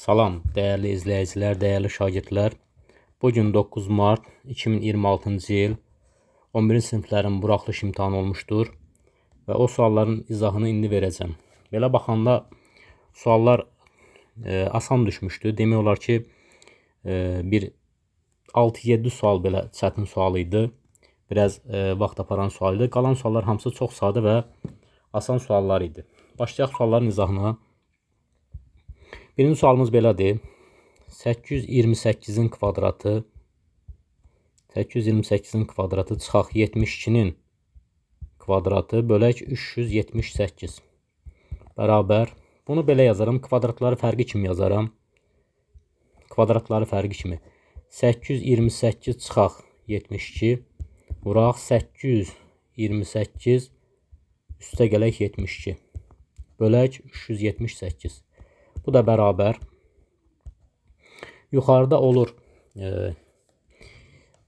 Salam, değerli izləyicilər, değerli şagirdlər. Bugün 9 Mart 2026-cı il 11-ci siniflərin buraxılış imtahanı olmuşdur və o sualların izahını indi verəcəm. Belə baxanda suallar asan düşmüşdü. Demək olar ki, bir 6-7 sual belə çətin sual idi. Biraz vaxt aparan sual idi. Qalan suallar hamısı çox sadə və asan suallar idi. Başlayaq sualların izahına. Birinci sualımız belədir. 828-in kvadratı 828-in kvadratı çıxaq 72-nin kvadratı bölək 378 bərabər. Bunu belə yazaram. Kvadratları fərqi kimi yazaram. Kvadratları fərqi kimi. 828 çıxaq 72 vuraq 828 üstə gələk 72 bölək 378. Bu da bərabər. Yuxarıda olur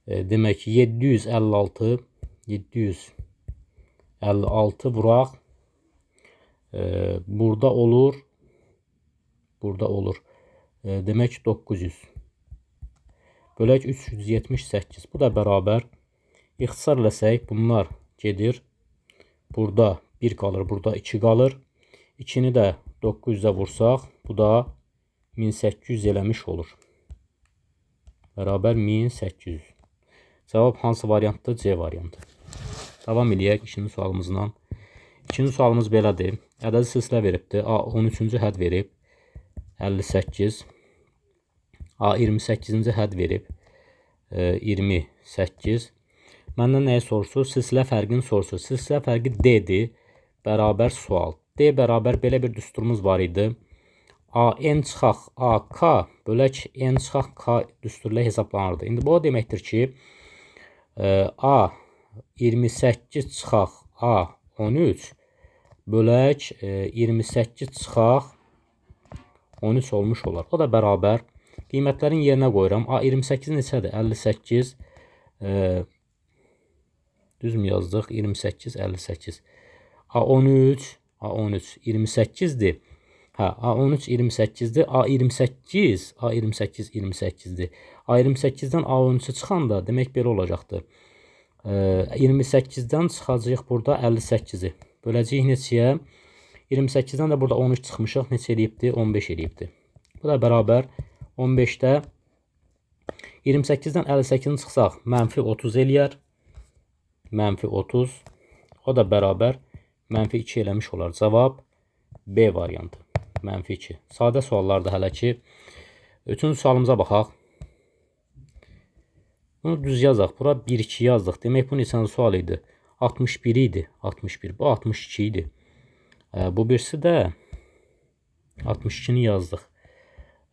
demək 756 vuraq burada olur demək 900 bölək 378. Bu da bərabər. İxtisar eləsək bunlar gedir. Burada 1 qalır, burada 2 qalır. 2-ni də 900-ə vursaq, bu da 1800 eləmiş olur. Bərabər 1800. Cavab hansı variantdır? C variantı. Davam eləyək ikinci sualımızla. İkinci sualımız belədir. Ədədi silsilə veribdir. A 13-cü hədd verib 58. A 28-ci hədd verib 28. Məndən nəyi soruşur? Silsilə fərqini soruşur. Silsilə fərqi D-dir. Bərabər sual. D bərabər belə bir düsturumuz var idi. AN çıxaq AK bölək N çıxaq K düsturu ilə hesablanırdı. İndi bu o deməkdir ki, A 28 çıxaq A 13 bölək 28 çıxaq 13 olmuş olar. O da bərabər. Qiymətlərin yerinə qoyuram. A 28 neçədir? 58. Düzmü yazdıq? 28, 58. A13 28'dir. A13 28'dir. A28 28'dir. A28'dən A13'e çıxanda demək belə olacaqdır. 28'dən çıxacağıq burada 58'i. Böləcəyik neçəyə? 28'dən də burada 13 çıxmışıq. Neçə eləyibdir? 15 eləyibdir. Bu da bərabər 15'də 28'dən 58'ni çıxsaq mənfi 30 eləyər. Mənfi 30. O da bərabər mənfi 2 eləmiş olar. Cavab B variantı. Mənfi 2. Sadə suallardır hələ ki. Üçüncü sualımıza baxaq. Bunu düz yazaq. Bura 1-2 yazdıq. Demək bu neçənci sual idi? 61 idi. 61. Bu 62 idi. Bu birisi də 62'ni yazdıq.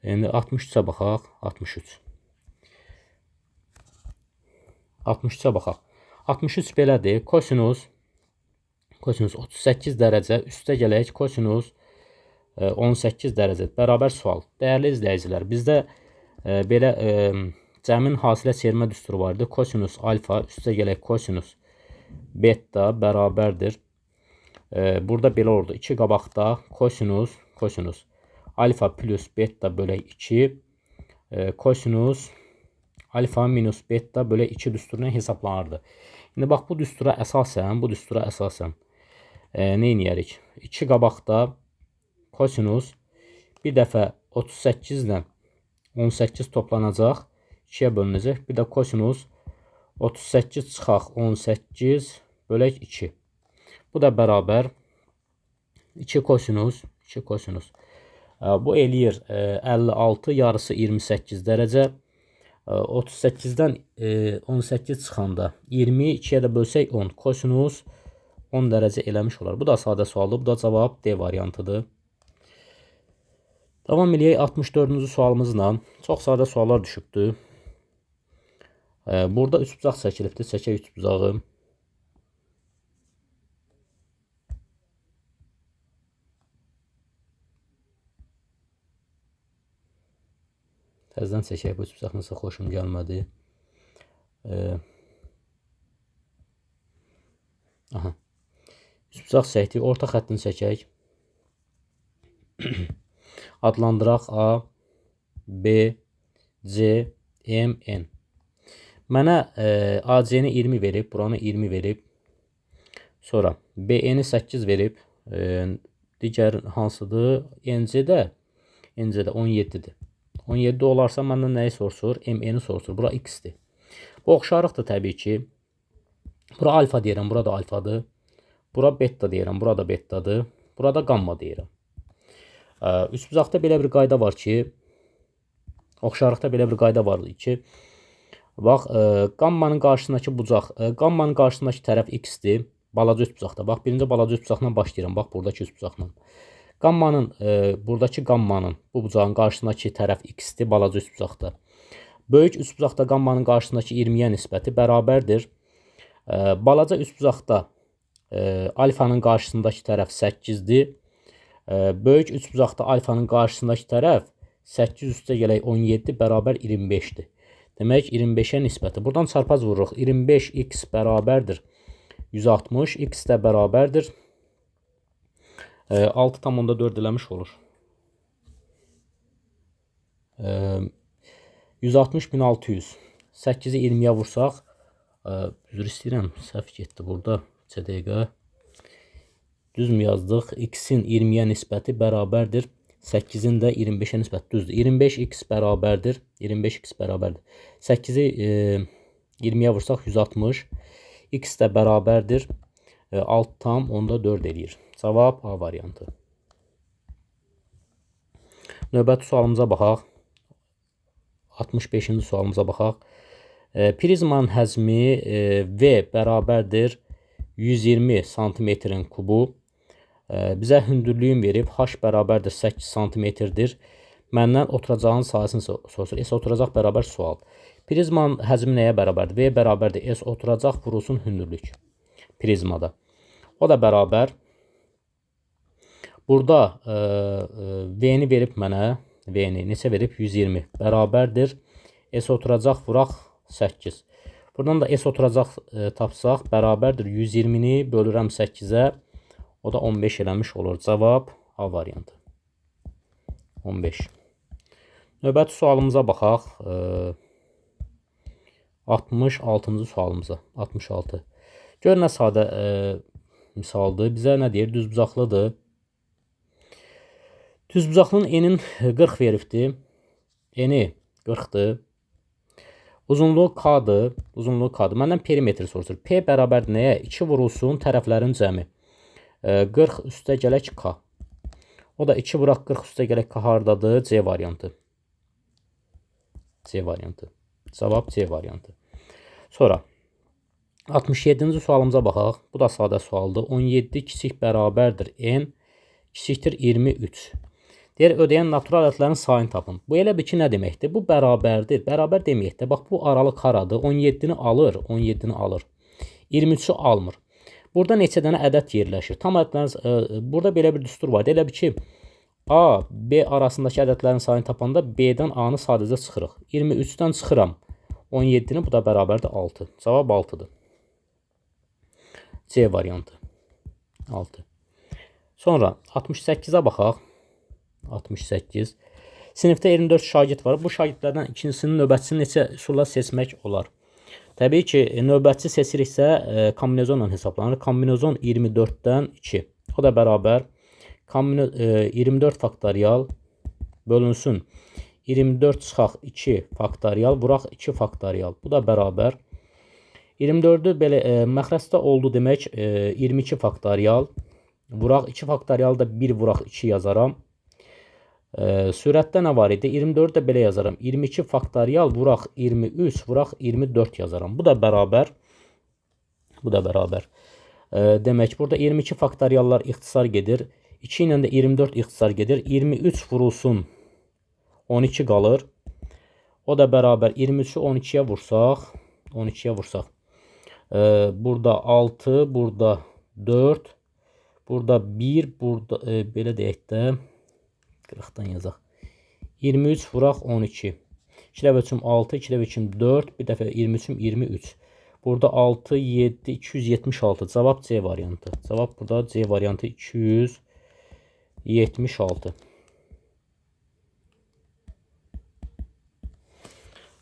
Yəni 63'ə baxaq. 63. 63'ə baxaq. 63 belədir. Kosinus 38 dərəcə üstə gələk kosinus 18 dərəcə bərabər sual. Dəyərli izləyicilər, bizdə belə cəmin hasilə çevirmə düsturu var idi. Kosinus alfa üstə gələk kosinus beta bərabərdir. Burada belə oldu. 2 qabaqda kosinus alfa plus beta bölək 2 kosinus alfa minus beta bölək 2 düsturuna hesablanırdı. İndi bax bu düstura əsasən nə edərik? 2 qabaqda kosinus bir dəfə 38 ilə 18 toplanacaq, 2-yə bölünəcək. Bir də kosinus 38 çıxaq 18 bölək 2. Bu da bərabər 2 kosinus. Bu eləyir 56 yarısı 28 dərəcə. 38'dən 18 çıxanda 22'yə də bölsək 10. Kosinus 10 dərəcə eləmiş olar. Bu da sadə sualdır. Bu da cavab D variantıdır. Davam eləyək 64-cü sualımızla. Çox sadə suallar düşübdür. Burada üçbucaq çəkilibdir. Çəkək üçbucağı. Təzədən çəkək. Bu üçbucaq nəsə xoşum gəlmədi. Üçbucaq çəkdik. Orta xəttini çəkək. Adlandıraq A. B, C, M, N. Mənə AC-ni 20 verib, buranı 20 verib. Sonra BN-i 8 verib. Digər hansıdır? NC-də 17-dir. 17 olarsa məndən nəyi soruşur? MN-i soruşur. Bura X-dir. Bu oxşarlıqdır təbii ki. Bura alfa deyirəm, bura da alfadır. Bura beta deyirəm, bura da betadır. Burada gamma deyirəm. Üçbucaqda belə bir qayda var ki, oxşarlıqda belə bir qayda var ki, bax, gammanın qarşısındakı bucaq, gammanın qarşısındakı tərəf X-dir. Balaca üçbucaqda. Bax, birinci balaca üçbucaqdan başlayıram. Bax, buradakı üçbucaqla. Gammanın, buradakı gammanın, bu bucağın qarşısındakı tərəf X-dir, balaca üçbucaqda. Böyük üçbucaqda gammanın qarşısındakı 20-yə nisbəti bərabərdir. Balaca üçbucaqda alfanın qarşısındakı tərəf 8-dir. Böyük üçbucaqda alfanın qarşısındakı tərəf 8 üstə gələk 17 bərabər 25-dir. Demək, 25-ə nisbəti. Buradan çarpaz vururuq. 25x bərabərdir 160, x də bərabərdir 6,4 eləmiş olur. 160.600. 8-i 20-yə vursaq, üzr istəyirəm, səhv getdi burada. Bir dəqiqə. Düzmü yazdıq? X-in 20-yə nisbəti bərabərdir 8-in də 25-ə nisbəti düzdür. 25x bərabərdir 25x bərabərdir. 8-i 20-yə vursaq 160. X də bərabərdir 6,4 eləyir. Cavab A variantı. Növbəti sualımıza baxaq. 65-ci sualımıza baxaq. Prizmanın həzmi V bərabərdir 120 santimetrin kubu. Bizə hündürlüyün verib. H bərabərdir 8 santimetrdir. Məndən oturacağın sayəsini soruşur. S oturacaq bərabər sual. Prizmanın həzmi nəyə bərabərdir? V bərabərdir S oturacaq vurulsun hündürlük prizmada. O da bərabər. Burada V-ni verib mənə. V-ni neçə verib? 120. Bərabərdir. S oturacaq vuraq 8. Buradan da S oturacaq tapsaq bərabərdir. 120-ni bölürəm 8-ə. O da 15 eləmiş olur. Cavab A variantı. 15. Növbəti sualımıza baxaq. 66-cı sualımıza. 66. Gör nə sadə misaldır. Bizə nə deyir? Düzbucaqlıdır. Düzbucaqlının enin 40 veribdir. Eni 40'dır. Uzunluğu K-dır. Uzunluğu K-dır. Məndən perimetri soruşur. P bərabərdir nəyə? 2 vurulsun tərəflərin cəmi. 40 üstə gələk K. O da 2 vuraq 40 üstə gələk K hardadır? C variantı. C variantı. Cavab C variantı. Sonra 67-ci sualımıza baxaq. Bu da sadə sualdır. 17 kiçik bərabərdir N kiçikdir 23. Deyir, ödəyən natural ədədlərin sayını tapın. Bu elə bir ki, nə deməkdir? Bu bərabərdir. Bərabər deməkdir. Bax, bu aralıq haradır? 17-ni alır. 17-ni alır. 23-ü almır. Burada neçə dənə ədəd yerləşir? Tam ədədlərin, burada belə bir düstur var. Elə bir ki, A, B arasındakı ədədlərin sayını tapanda B-dən A-nı sadəcə çıxırıq. 23-dən çıxıram 17-ni, bu da bərabərdir 6. Cavab 6-dır. C variantı. 6. Sonra 68-ə baxaq. 68. Sinifdə 24 şagird var. Bu şagirdlərdən ikincisinin növbətçisini neçə üsulla seçmək olar? Təbii ki, növbətçi seçiriksə kombinezonla hesablanır. Kombinezon 24-dən 2. O da bərabər 24 faktorial bölünsün 24 çıxaq 2 faktorial vuraq 2 faktorial. Bu da bərabər 24-ü belə məxrəcdə oldu demək 22 faktorial vuraq 2 faktorial da 1 vuraq 2 yazaram. Sürətdə nə var idi? 24-ü də belə yazaram. 22 faktorial vuraq 23 vuraq 24 yazaram. Bu da bərabər. Bu da bərabər. Demək, burada 22 faktoriallar ixtisar gedir. 2 ilə də 24 ixtisar gedir. 23 vurulsun 12 qalır. O da bərabər 23-ü 12-yə vursaq. 12-yə vursaq. Burada 6, burada 4, burada 1, burada belə deyək də 40-dan yazaq. 23 vuraq 12. 2 dəfə 3-üm 6, 2 dəfə 3-üm 4, bir dəfə 23-üm 23. Burada 6, 7, 276. Cavab C variantı. Cavab burada C variantı 276.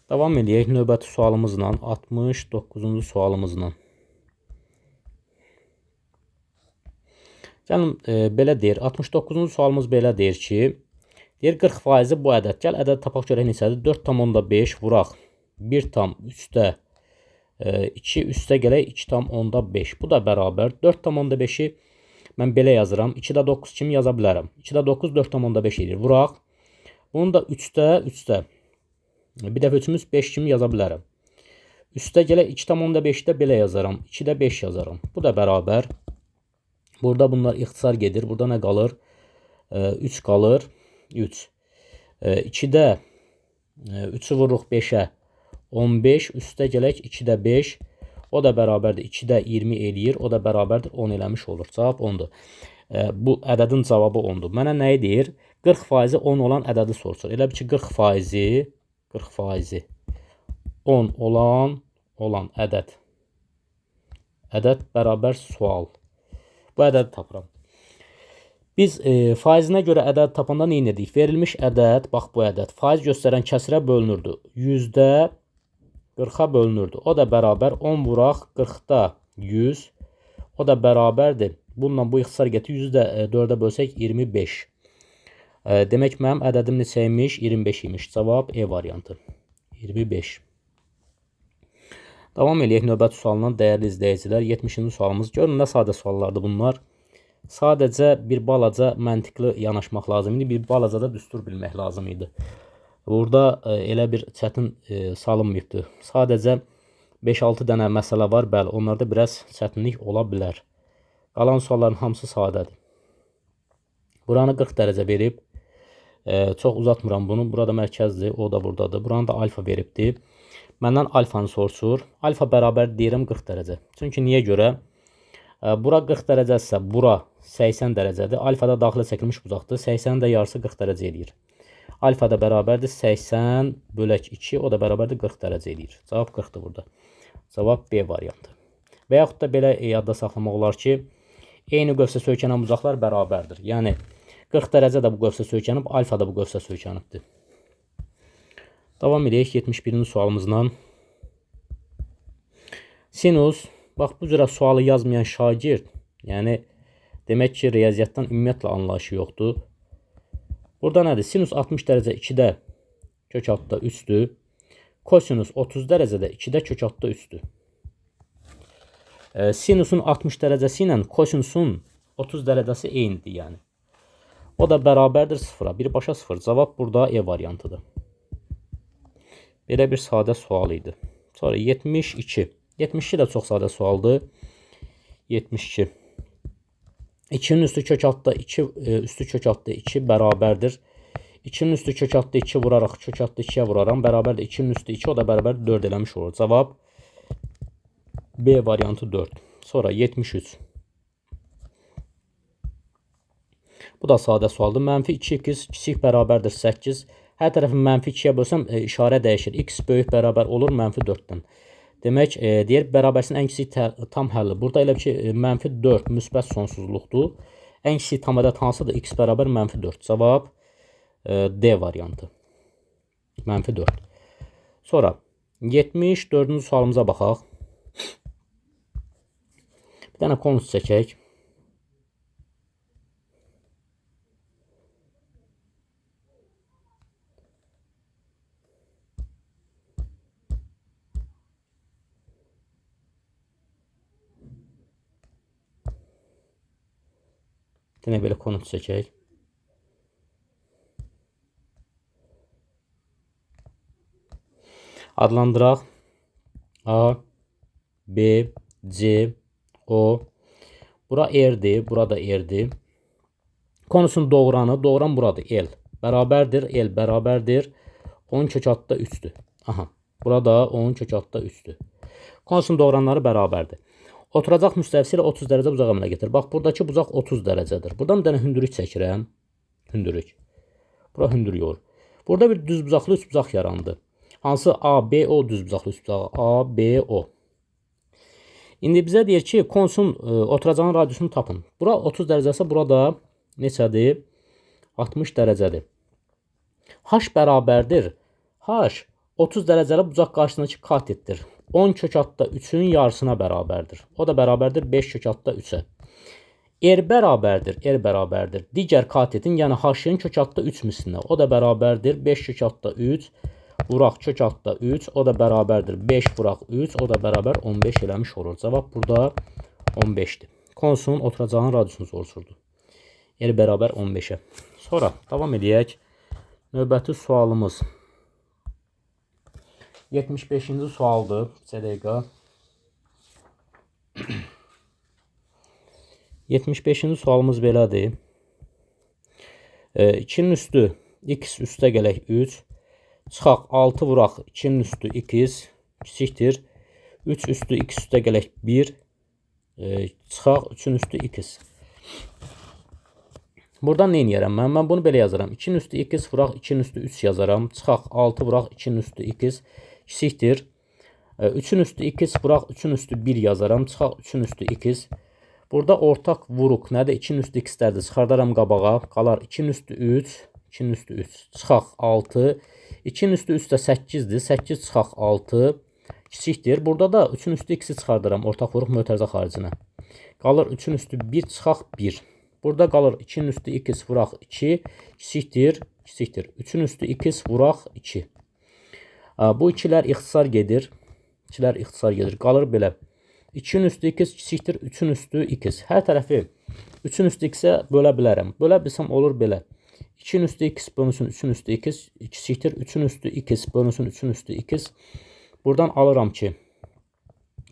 Davam edək növbəti sualımızla, 69-cu sualımızla. Gəlin belə deyir, 69-cu sualımız belə deyir ki, deyir 40% bu ədəd. Gəl ədəd tapaq görək neçədir? 4,5 vuraq 1 tam üstə 2 üstə gələk 2,5. Bu da bərabər 4,5-i mən belə yazıram. 2-də 9 kimi yaza bilərəm. 2-də 9 4,5 edir. Vuraq. Bunu da 3-də bir dəfə 3-ümüz 5 kimi yaza bilərəm. Üstə gələk 2,5-də belə yazaram. 2-də 5 yazaram. Bu da bərabər. Burada bunlar ixtisar gedir. Burada nə qalır? 3 qalır. 3. 2-də 3-ü vururuq 5-ə. 15. Üstə gələk 2-də 5. O da bərabərdir. 2-də 20 eləyir. O da bərabərdir. 10 eləmiş olur. Cavab 10'dur. Bu ədədin cavabı 10'dur. Mənə nəyi deyir? 40% 10 olan ədədi soruşur. Elə bir ki 40% 10 olan ədəd. Ədəd bərabər sual. Bu ədədi tapıram. Biz faizinə görə ədəd tapanda nə edirdik? Verilmiş ədəd, bax bu ədəd faiz göstərən kəsrə bölünürdü. 100-də 40-a bölünürdü. O da bərabər 10 vuraq 40-da 100. O da bərabərdir. Bununla bu ixtisar getir. 100-də 4-ə bölsək 25. Demək mənim ədədim neçə imiş? 25 imiş. Cavab E variantı. 25. Davam edək növbəti sualdan dəyərli izləyicilər. 70-ci sualımız. Görün nə sadə suallardır bunlar. Sadəcə bir balaca məntiqli yanaşmaq lazım idi. Bir balaca da düstur bilmək lazım idi. Burada elə bir çətin salınmayıbdır. Sadəcə 5-6 dənə məsələ var. Bəli, onlarda biraz çətinlik ola bilər. Qalan sualların hamısı sadədir. Buranı 40 dərəcə verib. Çox uzatmıram bunu. Burada mərkəzdir. O da buradadır. Buranı da alfa veribdir. Məndən alfanı soruşur. Alfa bərabər deyirəm 40 dərəcə. Çünki niyə görə? Bura 40 dərəcədirsə, bura 80 dərəcədir. Alfada daxilə çəkilmiş bucaqdır. 80-in də yarısı 40 dərəcə eləyir. Alfa da bərabərdir 80 bölək 2. O da bərabərdir 40 dərəcə eləyir. Cavab 40-dır burada. Cavab B variantı. Və yaxud da belə yadda saxlamaq olar ki, eyni qövsə söykənən bucaqlar bərabərdir. Yəni 40 dərəcə də bu qövsə söykənib, alfa da bu qövsə söykənibdir. Davam edək 71-ci sualımızla. Sinus, bax bu cürə sualı yazmayan şagird, yəni demək ki, riyaziyyatdan ümumiyyətlə anlayışı yoxdur. Burada nədir? Sinus 60 dərəcə 2-də kök altda 3-dür. Kosinus 30 dərəcədə 2-də kök altda 3-dür. Sinusun 60 dərəcəsi ilə kosinusun 30 dərəcəsi eynidir, yəni. O da bərabərdir 0-a. Birbaşa 0. Cavab burada E variantıdır. Belə bir sadə sual idi. Sonra 72. 72 də çox sadə sualdır. 72. 2'nin üstü kök altda 2 üstü kök altda 2 bərabərdir. 2'nin üstü kök altda 2 vuraraq kök altda 2'yə vuraram. Bərabərdir 2'nin üstü 2, o da bərabər 4 eləmiş olur. Cavab B variantı 4. Sonra 73. Bu da sadə sualdır. Mənfi 2x kiçik bərabərdir 8. Hər tərəfin mənfi 2'yə bölsəm işarə dəyişir. X böyük bərabər olur mənfi 4-dən. Demək, deyir bərabərsin ən kiçik tam həlli. Burada elə ki, mənfi 4 müsbət sonsuzluqdur. Ən kiçik tam ədəd hansıdır? X bərabər mənfi 4. Cavab D variantı. Mənfi 4. Sonra 74-cü sualımıza baxaq. Bir dənə konus çəkək. Yine böyle konut çəkək. Adlandıraq. A, B, C, O. Bura R'dir, burada R'dir. Konusun doğranı, doğran buradır. L bərabərdir, L bərabərdir 10 kök altda 3'dür. Aha, burada 10 kök altda 3'dür. Konusun doğranları bərabərdir. Oturacaq müstəvisi ilə 30 dərəcə bucaq əmələ gətir. Bax, buradakı bucaq 30 dərəcədir. Buradan bir dənə hündürlük çəkirəm. Hündürlük. Bura hündürlük olur. Burada bir düz bucaqlı üç bucaq yarandı. Hansı A, B, O düz bucaqlı üç bucağı? A, B, O. İndi bizə deyir ki, konusun oturacağın radiusunu tapın. Bura 30 dərəcəsə, burada neçədir? 60 dərəcədir. H bərabərdir. H 30 dərəcəli bucaq qarşısındakı katetdir. 10 kök altda 3'ün yarısına bərabərdir. O da bərabərdir 5 kök altda 3'ə. R bərabərdir. Digər katetin, yəni H-ın kök altda 3 mislinə. O da bərabərdir 5 kök altda 3 vuraq kök altda 3. O da bərabərdir 5 vuraq 3. O da bərabər 15 eləmiş olur. Cavab burada 15'dir. Konusunun oturacağının radiusunu soruşurdu. R bərabər 15'ə. Sonra davam edək. Növbəti sualımız 75-ci sualdır. Bir dəqiqə. 75-ci sualımız belədir. 2'nin üstü x üstə gələk 3. Çıxaq 6 vuraq 2'nin üstü x kiçikdir. 3 üstü x üstə gələk 1. Çıxaq 3'ün üstü x. Buradan nə edərəm mən? Mən bunu belə yazaram. 2'nin üstü x vuraq 2'nin üstü 3 yazaram. Çıxaq 6 vuraq 2'nin üstü x kiçikdir. 3'ün üstü x vuraq 3'ün üstü 1 yazaram. Çıxaq 3'ün üstü x. Burada ortaq vuruq nədir? 2'nin üstü x-dərdir. Çıxardaram qabağa. Qalar 2'nin üstü 3. 2'nin üstü 3. Çıxaq 6. 2'nin üstü 3 də 8'dir. 8 çıxaq 6. Kiçikdir. Burada da 3'ün üstü x-i çıxardaram. Ortaq vuruq mötərizə xaricinə. Qalır 3'ün üstü 1 çıxaq 1. Burada qalır 2'nin üstü x vuraq 2. Kiçikdir. 3'ün üstü x vuraq 2. Bu ikilər ixtisar gedir. Qalır belə. 2'nin üstü x kiçikdir 3'ün üstü x. Hər tərəfi 3'ün üstü x-ə bölə bilərəm. Bölə bilsəm olur belə. 2'nin üstü x bölünsün 3'ün üstü x kiçikdir 3'ün üstü x bölünsün 3'ün üstü x. Buradan alıram ki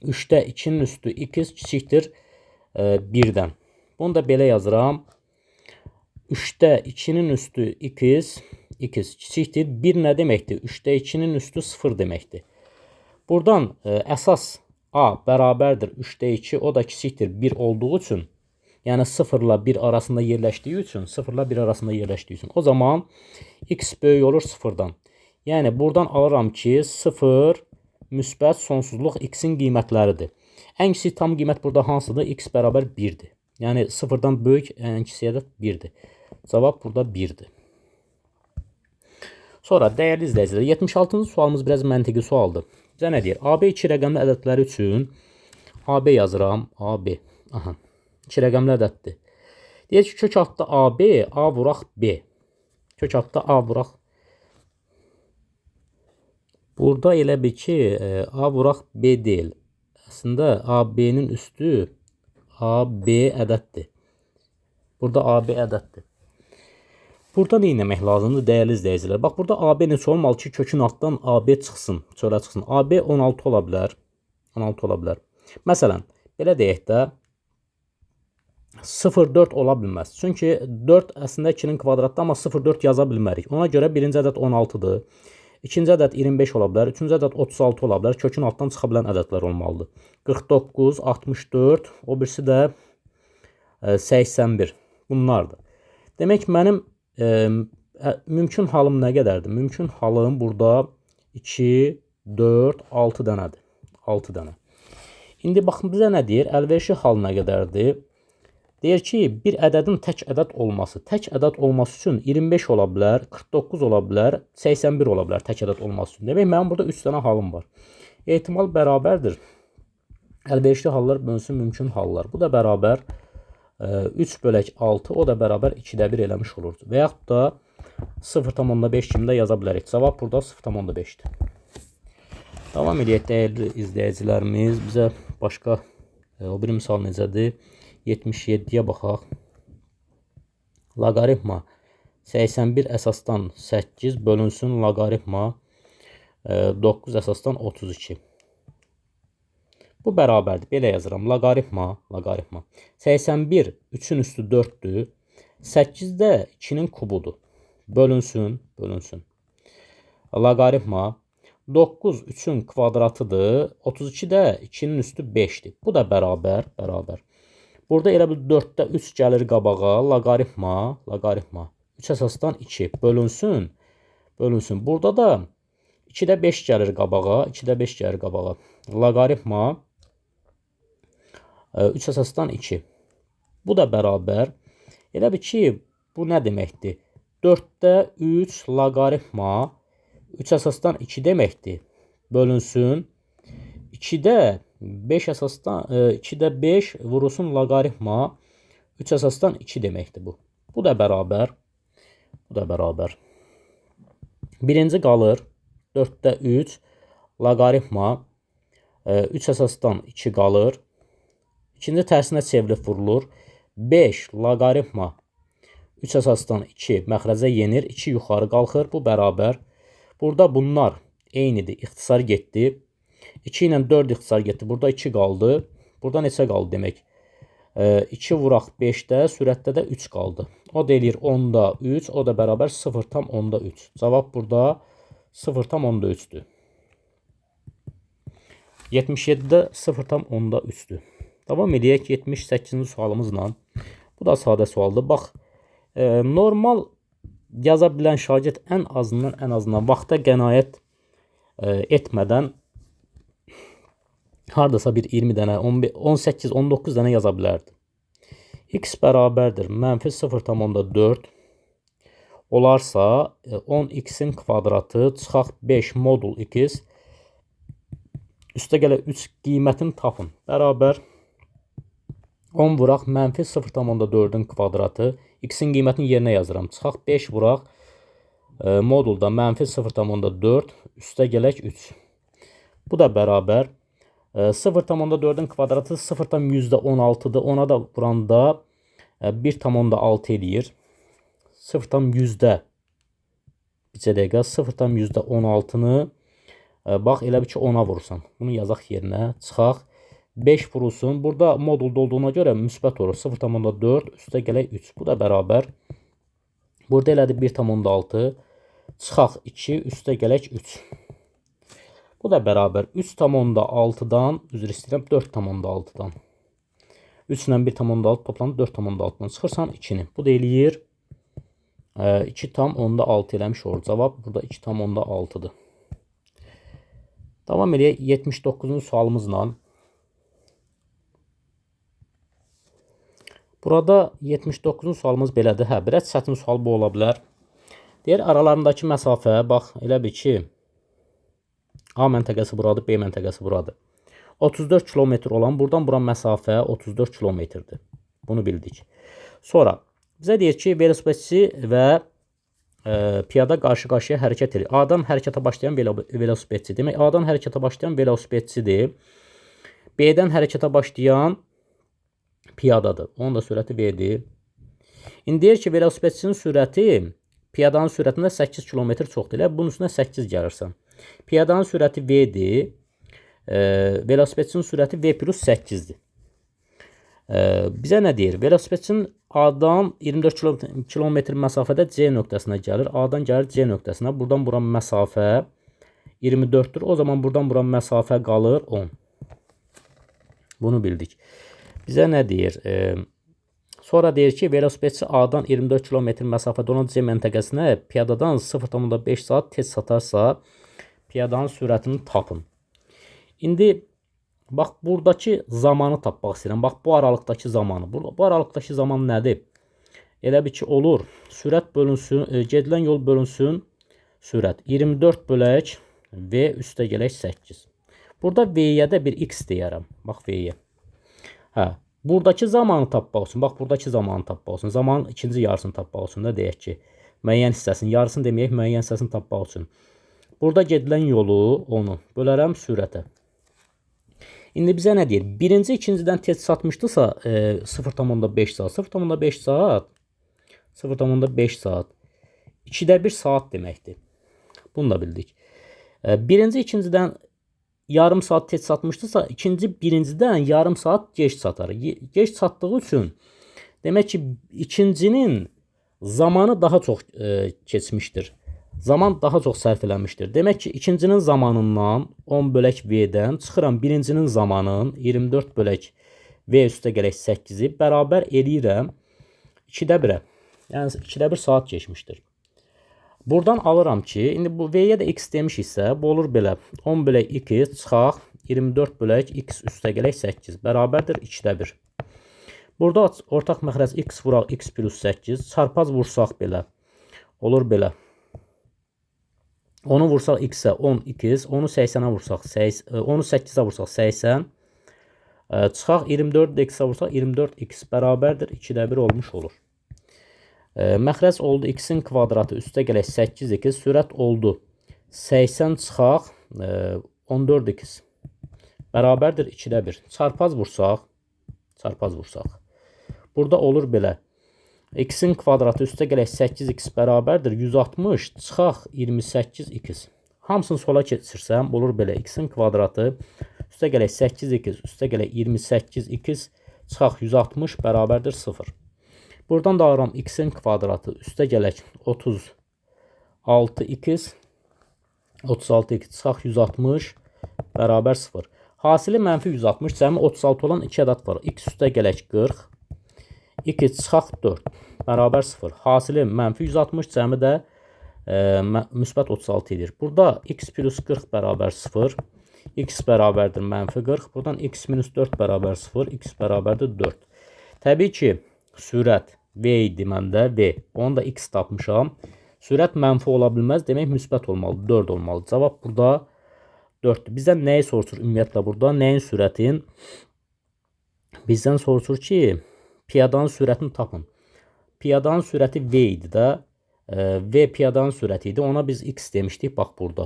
3'də 2'nin üstü x kiçikdir 1'dən. Bunu da belə yazıram. 3'də 2'nin üstü x kiçikdir 1 nə deməkdir? 3'də 2'nin üstü 0 deməkdir. Buradan əsas a bərabərdir 3'də 2, o da kiçikdir 1 olduğu üçün, yəni 0 ilə 1 arasında yerləşdiyi üçün, o zaman x böyük olur 0'dan. Yəni buradan alıram ki 0 müsbət sonsuzluq x-in qiymətləridir. Ən kiçik tam qiymət burada hansıdır? X bərabər 1'dir. Yəni 0'dan böyük ən kiçik ədəd 1'dir. Cavab burada 1'dir. Sonra dəyərli izləyicilər, 76-cı sualımız biraz məntiqi sualdır. Bizə nə deyir? AB 2 rəqəmli ədədləri üçün AB yazıram. AB. Aha. 2 rəqəmli ədəddir. Deyir ki, kök altda AB, A vuraq B. Kök altda A vuraq. Burada elə bir ki, A vuraq B deyil. Əslində AB-nin üstü AB ədəddir. Burada AB ədəddir. Burada nə etmək lazımdır dəyərli izləyicilər? Bax, burada AB neçə olmalı ki, kökün altdan AB çıxsın, çölə çıxsın. AB 16 ola bilər. 16 ola bilər. Məsələn, belə deyək də 0,4 ola bilməz. Çünki 4 əslində 2'nin kvadratda, amma 0,4 yaza bilmərik. Ona görə birinci ədəd 16'dır. İkinci ədəd 25 ola bilər. Üçüncü ədəd 36 ola bilər. Kökün altdan çıxa bilən ədədlər olmalıdır. 49, 64, o birisi də 81. Bunlardır. Demək, mənim mümkün halım nə qədərdir? Mümkün halım burada 2, 4, 6 dənədir. 6 dənə. İndi baxın, bizə nə deyir? Əlverişli hal nə qədərdir? Deyir ki, bir ədədin tək ədəd olması. Tək ədəd olması üçün 25 ola bilər, 49 ola bilər, 81 ola bilər tək ədəd olması üçün. Demək, mənim burada 3 dənə halım var. Ehtimal bərabərdir. Əlverişli hallar bölünsün mümkün hallar. Bu da bərabər 3 bölək 6, o da bərabər 2'də 1 eləmiş olur. Və yaxud da 0,5 kimi də yaza bilərik. Cavab burada 0,5'dir. Davam edək dəyərli izləyicilərimiz. Bizə başqa o bir misal necədir? 77'yə baxaq. Loqaritma 81 əsasdan 8 bölünsün loqaritma 9 əsasdan 32. Bu bərabərdir. Belə yazıram. Loqaritma. 81 3'ün üstü 4'dür. 8 də 2'nin kubudur. Bölünsün. Loqaritma 9 3'ün kvadratıdır. 32 də 2'nin üstü 5'dir. Bu da bərabər. Burada elə bir 4'də 3 gəlir qabağa. Loqaritma 3 əsasdan 2 bölünsün. Burada da 2'də 5 gəlir qabağa. Loqaritma 3 əsasdan 2. Bu da bərabər. Elə bir ki, bu nə deməkdir? 4'də 3 loqaritma 3 əsasdan 2 deməkdir. Bölünsün. 2-də 5 əsasdan 2-də 5 vurulsun loqaritma 3 əsasdan 2 deməkdir bu. Bu da bərabər. Bu da bərabər. Birinci qalır 4-də 3 loqaritma 3 əsasdan 2 qalır. İkinci tərsinə çevrilib vurulur. 5 loqaritma 3 əsasdan 2 məxrəcə yenir. 2 yuxarı qalxır. Bu bərabər. Burada bunlar eynidir. İxtisar getdi. 2 ilə 4 ixtisar getdi. Burada 2 qaldı. Burada neçə qaldı demək? 2 vuraq 5-də, sürətdə də 3 qaldı. O da eləyir 10-da 3. O da bərabər 0,3. Cavab burada 0,3-dür. 77-də 0,3-dür. Davam edək 78-ci sualımızla. Bu da sadə sualdır. Bax, normal yaza bilən şagird ən azından vaxta qənaət etmədən hardasa bir 20 dənə, 18, 19 dənə yaza bilərdi. X bərabərdir mənfi 0,4 olarsa 10x-in kvadratı çıxaq 5 modul x üstə gələ 3 qiymətini tapın. Bərabər 10 vuraq mənfi 0,4-ün kvadratı. X-in qiymətini yerinə yazıram. Çıxaq 5 vuraq modulda mənfi 0,4 üstə gələk 3. Bu da bərabər 0,4-ün kvadratı 0,16-dır. Ona da vuranda 1,6 eləyir. 0,100-də bircə dəqiqə 0,16-nı bax elə bir ki 10-a vurursan. Bunu yazaq yerinə. Çıxaq 5 vurulsun. Burada modulda olduğuna görə müsbət olur. 0,4 üstə gələk 3. Bu da bərabər. Burada elədi 1,6. Çıxaq 2 üstə gələk 3. Bu da bərabər 3,6-dan, üzr istəyirəm, 4,6-dan. 3 ilə 1,6 toplanıb 4,6-dan çıxırsan 2-ni. Bu da eləyir 2,6 eləmiş olur. Cavab burada 2,6-dır. Davam edək 79-cu sualımızla. Burada 79-cu sualımız belədir. Biraz çətin sual bu ola bilər. Deyir, aralarındakı məsafə, bax, elə bir ki, A məntəqəsi buradır, B məntəqəsi buradır. 34 kilometr olan, buradan bura məsafə 34 kilometrdir. Bunu bildik. Sonra, bizə deyir ki, velosipedçi və piyada qarşı-qarşıya hərəkət edir. A-dan hərəkətə başlayan velosipedçi. Demək, A-dan hərəkətə başlayan velosipedçidir. B-dən hərəkətə başlayan piyadadır. Onun da sürəti V-dir. İndi deyir ki, velosipedçinin sürəti piyadanın sürətində 8 km çoxdur. Elə bunun üstünə 8 gəlirsən. Piyadanın sürəti V-dir. Velosipedçinin sürəti V plus 8-dir. Bizə nə deyir? Velosipedçinin A-dan 24 km məsafədə C nöqtəsinə gəlir. A-dan gəlir C nöqtəsinə. Buradan bura məsafə 24-dür. O zaman buradan bura məsafə qalır 10. Bunu bildik. Bizə nə deyir? Sonra deyir ki, velosipedçi A-dan 24 km məsafədə olan C məntəqəsinə piyadadan 0,5 saat tez satarsa, piyadanın sürətini tapın. İndi, bax, buradakı zamanı tapmaq istəyirəm. Bax, bu aralıqdakı zamanı. Bu aralıqdakı zaman nədir? Elə bir ki, olur. Sürət bölünsün, gedilən yol bölünsün, sürət. 24 bölək V üstə gələk 8. Burada V-yə də bir X deyərəm. Bax, V-yə. Buradakı zamanı tapmaq üçün, bax, buradakı zamanı tapmaq üçün, zamanın ikinci yarısını tapmaq üçün də deyək ki, müəyyən hissəsini, yarısını deməyək, müəyyən hissəsini tapmaq üçün. Burada gedilən yolu, onu bölərəm sürətə. İndi bizə nə deyir? Birinci, ikincidən tez çatmışdısa 0,5 saat, 0,5 saat, 0,5 saat, 2də 1 saat deməkdir. Bunu da bildik. Birinci, ikincidən yarım saat tez çatmışdısa, ikinci, birincidən yarım saat geç çatar. Geç çatdığı üçün, demək ki, ikincinin zamanı daha çox keçmişdir. Zaman daha çox sərf eləmişdir. Demək ki, ikincinin zamanından 10 bölək V-dən çıxıram birincinin zamanın 24 bölək V üstə gələk 8-i bərabər eləyirəm 2də 1-ə. Yəni 2də 1 saat keçmişdir. Buradan alıram ki, indi bu V-yə də X demişiksə, bu olur belə 10 bölək 2 çıxaq 24 bölək X üstə gələk 8 bərabərdir 2də 1. Burada ortaq məxrəc X vuraq X plus 8 çarpaz vursaq belə olur belə. Onu vursaq x-ə 10x, onu 80-ə vursaq 80, onu 8-ə vursaq 80. Çıxaq 24x-ə vursaq 24x bərabərdir 2-də 1 olmuş olur. Məxrəc oldu x-in kvadratı üstə gələk 8x, sürət oldu 80 çıxaq 14x bərabərdir 2-də 1. Çarpaz vursaq. Burada olur belə. X-in kvadratı üstə gələk 8x bərabərdir 160 çıxaq 28x. Hamısını sola keçirsəm olur belə. X-in kvadratı üstə gələk 8x üstə gələk 28x çıxaq 160 bərabərdir 0. Buradan da alıram x-in kvadratı üstə gələk 36x çıxaq 160 bərabər 0. Hasili mənfi 160, cəmi 36 olan 2 ədəd var. X üstə gələk 40, 2 çıxaq 4 bərabər 0. Hasili mənfi 160, cəmi də müsbət 36 edir. Burada x plus 40 bərabər 0, x bərabərdir mənfi 40. Buradan x minus 4 bərabər 0, x bərabərdir 4. Təbii ki, sürət v idi məndə, v. Onu da x tapmışam. Sürət mənfi ola bilməz, demək müsbət olmalı, 4 olmalı. Cavab burada 4-dür. Bizdən nəyi soruşur ümumiyyətlə burada? Nəyin sürətin? Bizdən soruşur ki, piyadanın sürətini tapın. Piyadanın sürəti v idi də. V piyadanın sürəti idi. Ona biz x demişdik. Bax burada.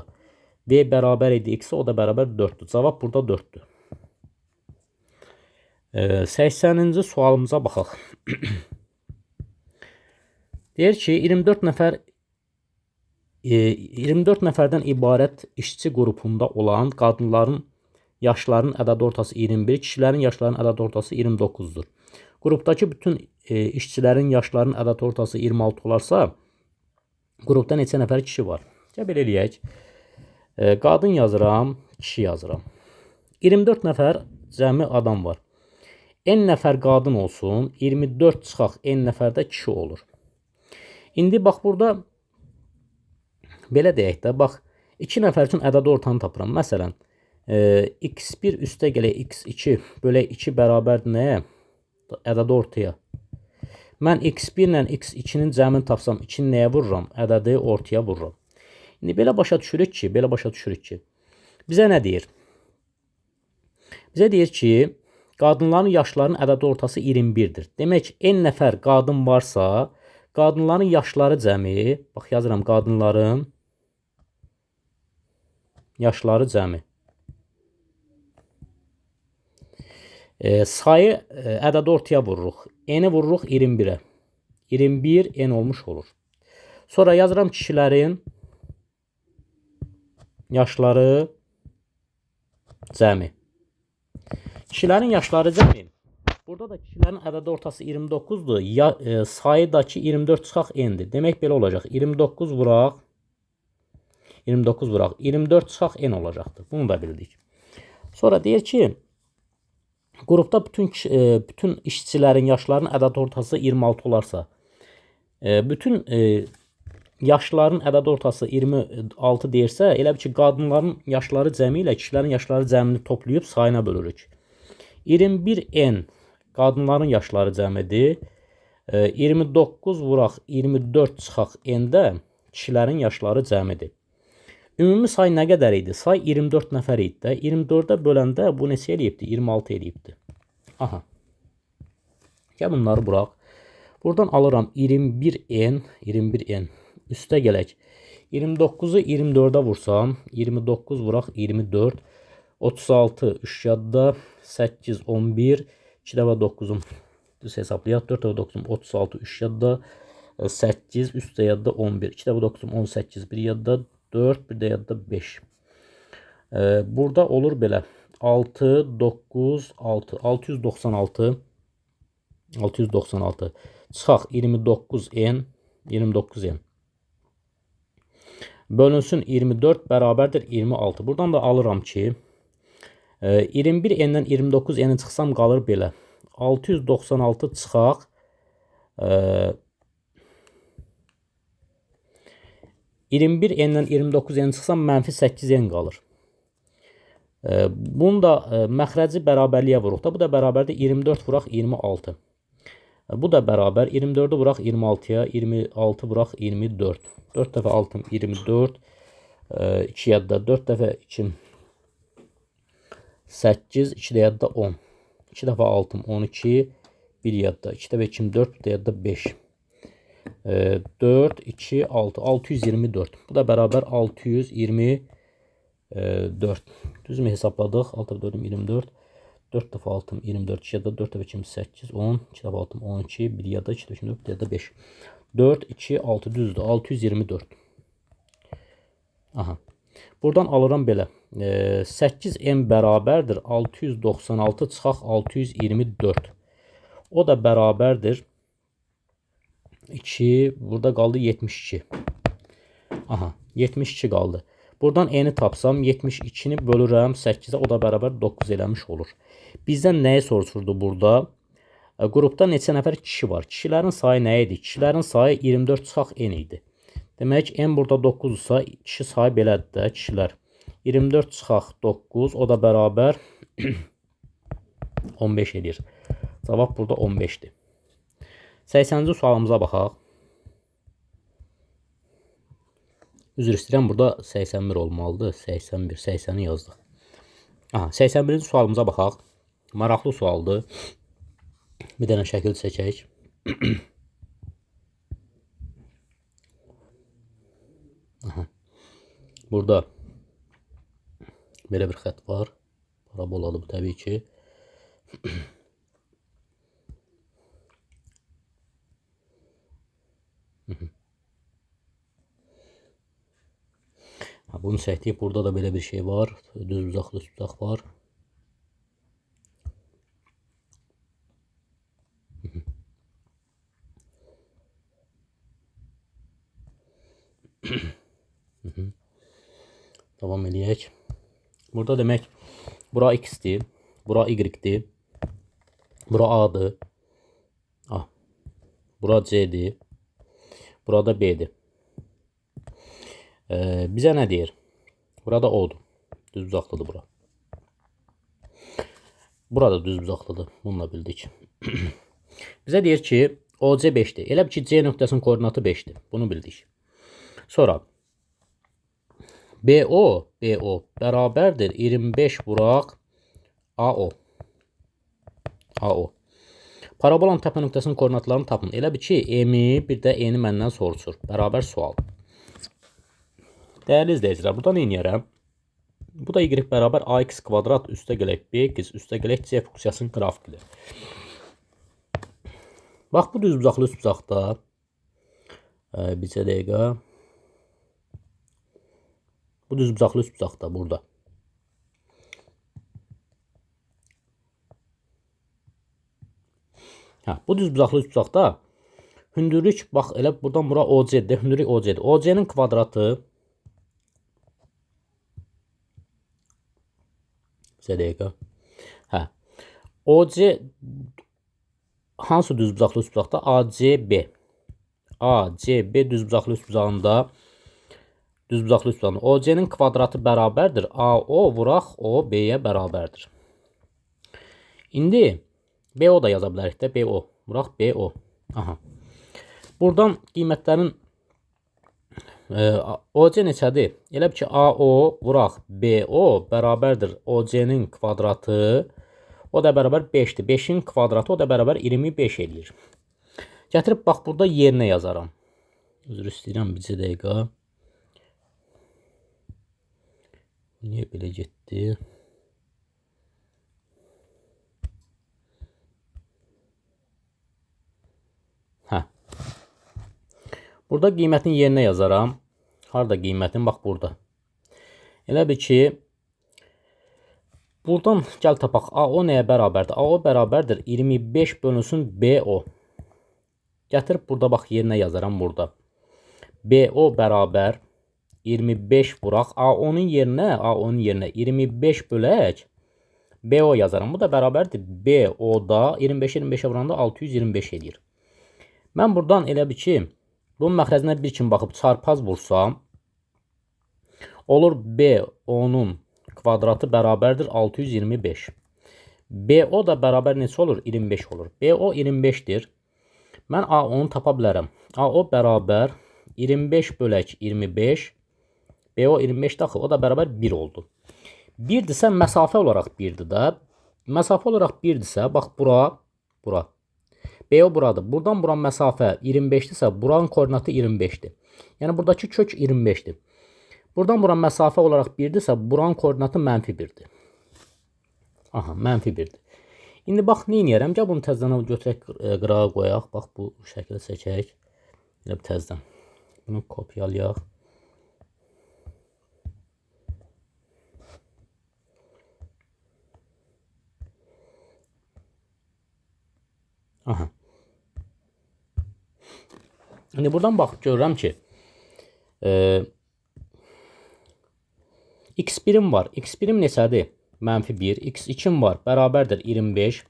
V bərabər idi x-ə, o da bərabər 4-dür. Cavab burada 4-dür. 80-ci sualımıza baxaq. Deyir ki, 24 nəfərdən ibarət işçi qrupunda olan qadınların yaşlarının ədəd ortası 21, kişilərin yaşlarının ədəd ortası 29-dur. Qrupdakı bütün işçilərin yaşlarının ədəd ortası 26 olarsa, qrupda neçə nəfər kişi var? Gəl belə eləyək. Qadın yazıram, kişi yazıram. 24 nəfər cəmi adam var. N nəfər qadın olsun, 24 çıxaq N nəfərdə kişi olur. İndi bax burada belə deyək də, bax 2 nəfər üçün ədəd ortanı tapıram. Məsələn, x1 üstə gələk x2 bölək 2 bərabərdir nəyə? Ədəd ortaya. Mən x1 ilə x2-nin cəmini tapsam 2-ni nəyə vururam? Ədədi ortaya vururam. İndi belə başa düşürük ki, bizə nə deyir? Bizə deyir ki, qadınların yaşlarının ədəd ortası 21-dir. Demək, n nəfər qadın varsa, qadınların yaşları cəmi, bax yazıram qadınların yaşları cəmi. Sayı ədəd ortaya vururuq. N-i vururuq 21-ə. 21 N olmuş olur. Sonra yazıram kişilərin yaşları cəmi. Kişilərin yaşları cəmi. Burada da kişilərin ədəd ortası 29-dur. Sayıdakı 24 çıxaq N-dir. Demək belə olacaq. 29 vuraq. 24 çıxaq N olacaqdır. Bunu da bildik. Sonra deyir ki, qrupda bütün işçilərin yaşlarının ədəd ortası 26 olarsa, bütün yaşların ədəd ortası 26 deyirsə, elə ki, qadınların yaşları cəmi ilə kişilərin yaşları cəmini toplayıb sayına bölürük. 21 N qadınların yaşları cəmidir. 29 vuraq 24 çıxaq N-də kişilərin yaşları cəmidir. Ümumi say nə qədər idi? Say 24 nəfər idi də. 24-ə böləndə bu neçə eləyibdi? 26 eləyibdi. Aha. Gəl bunları buraq. Buradan alıram 21N. Üstə gələk. 29-u 24-ə vursam. 29 vuraq 24. 36 3 yadda. 8 11. 2 dəfə 9-um. Düz hesablayaq. 4 dəfə 9-um 36 3 yadda. 8 üstə yadda 11. 2 dəfə 9-um 18 1 yadda. 4 bir də yadda 5. Burada olur belə 6 9 6 696 çıxaq 29 N bölünsün 24 bərabərdir 26. Buradan da alıram ki 21 N-dən 29 N-i çıxsam qalır belə 696 çıxaq 21 N-dən 29 N çıxsam mənfi 8 N qalır. Bunu da məxrəci bərabərliyə vuruq da. Bu da bərabərdir 24 vuraq 26. Bu da bərabər 24-ü vuraq 26-ya, 26 vuraq 24. 4 dəfə 6 24. 2 yadda 4 dəfə 2 8, 2 də yadda 10. 2 dəfə 6 12, 1 yadda 2 dəfə 2 4, 1 də yadda 5. 4 2 6 624. Bu da bərabər 624. Düzmü hesabladıq? 6 dəfə 4 24. 4 dəfə 6 24, 2 yadda 4 dəfə 2 8 10, 2 dəfə 6 12, 1 yadda 2 dəfə 2 4, 1 yadda 5. 4 2 6 düzdür. 624. Aha. Buradan alıram belə. 8m bərabərdir 696 çıxaq 624. O da bərabərdir 2, burada qaldı 72. Aha, 72 qaldı. Buradan n'ni tapsam 72'ni bölürəm 8'e, o da bərabər 9 eləmiş olur. Bizdən nəyi soruşurdu burada? Qrupda neçə nəfər kişi var? Kişilərin sayı nə idi? Kişilərin sayı 24 çıxaq n idi. Demək n burada 9 ise kişi sayı belədir də kişilər. 24 çıxaq 9, o da bərabər 15 edir. Cavab burada 15'dir. 80-ci sualımıza baxaq. Üzr istəyirəm, burada 81 olmalıdır. 81, 80'i yazdıq. Aha, 81-ci sualımıza baxaq. Maraqlı sualdır. Bir dənə şəkil çəkək. Aha. Burada belə bir xətt var. Paraboladır bu təbii ki. Bunu çəkdik. Burada da belə bir şey var. Düz bucaqlı bucaq var. Devam edək. Burada demək bura x'dir, bura y'dir, bura a'dır. Ah. Bura c'dir. Burada b'dir. Bizə nə deyir? Burada o'dur. Düz bucaqlıdır bura. Burada düz bucaqlıdır. Bununla bildik. Bizə deyir ki, OC 5'dir. Elə ki C nöqtəsinin koordinatı 5'dir. Bunu bildik. Sonra BO bərabərdir 25 vuraq AO. Parabolanın təpə nöqtəsinin koordinatlarını tapın. Elə bir ki, M-i bir də N-i məndən soruşur. Bərabər sual. Dəyərli izləyicilər, burada nə edərəm? Bu da y bərabər ax kvadrat üstə gələk bx üstə gələk c funksiyasının qrafikidir. Bax, bu düz bucaqlı üst bucaqda bircə dəqiqə. Bu düz bucaqlı üst bucaqda burada. Bu düz bucaqlı üst bucaqda hündürlük, bax elə buradan bura OC-dir. Hündürlük OC-dir. OC-nin kvadratı bir dəqiqə. OC hansı düz bucaqlı üst bucaqda? ACB. ACB düz bucaqlı üst bucağında OC-nin kvadratı bərabərdir. AO vuraq OB-yə bərabərdir. İndi BO da yaza bilərik də. BO vuraq BO. Aha. Buradan qiymətlərin OC neçədir? Elə ki AO vuraq BO bərabərdir OC-nin kvadratı. O da bərabər 5'dir. 5'in kvadratı o da bərabər 25 edir. Gətirib bax burada yerinə yazaram. Üzr istəyirəm, bircə dəqiqə. Niyə belə getdi? Burada qiymətin yerinə yazaram. Harada qiymətin? Bax burada. Elə bir ki, buradan gəl tapaq. AO nəyə bərabərdir? AO bərabərdir 25 bölünsün BO. Gətirib burada bax yerinə yazaram burada. BO bərabər 25 vuraq. AO'nun yerinə 25 bölək BO yazaram. Bu da bərabərdir BO-da 25-25'ə vuranda 625 edir. Mən buradan elə bir ki, bunun məxrəzinə bir kimi baxıb çarpaz vursam, olur BO-nun kvadratı bərabərdir 625. BO da bərabər neçə olur? 25 olur. BO 25'dir. Mən AO-nu tapa bilərəm. AO bərabər 25 bölək 25 BO 25 axı, o da bərabər 1 oldu. 1-dirsə məsafə olaraq 1-dir də. Məsafə olaraq 1-dirsə, bax bura, bura. BO buradır. Buradan bura məsafə 25-dirsə, buranın koordinatı 25-dir. Yəni buradakı kök 25-dir. Buradan bura məsafə olaraq 1-dirsə, buranın koordinatı -1-dir. Aha, -1-dir. İndi bax, nə edərəm? Gəl bunu təzədən götürək, qırağa qoyaq. Bax, bu şəkili çəkək. Elə bir təzədən. Bunu kopyalayaq. Aha. İndi buradan baxıb görürəm ki, x1'im var. x1'im neçədir? -1. x2'm var. Bərabərdir 25.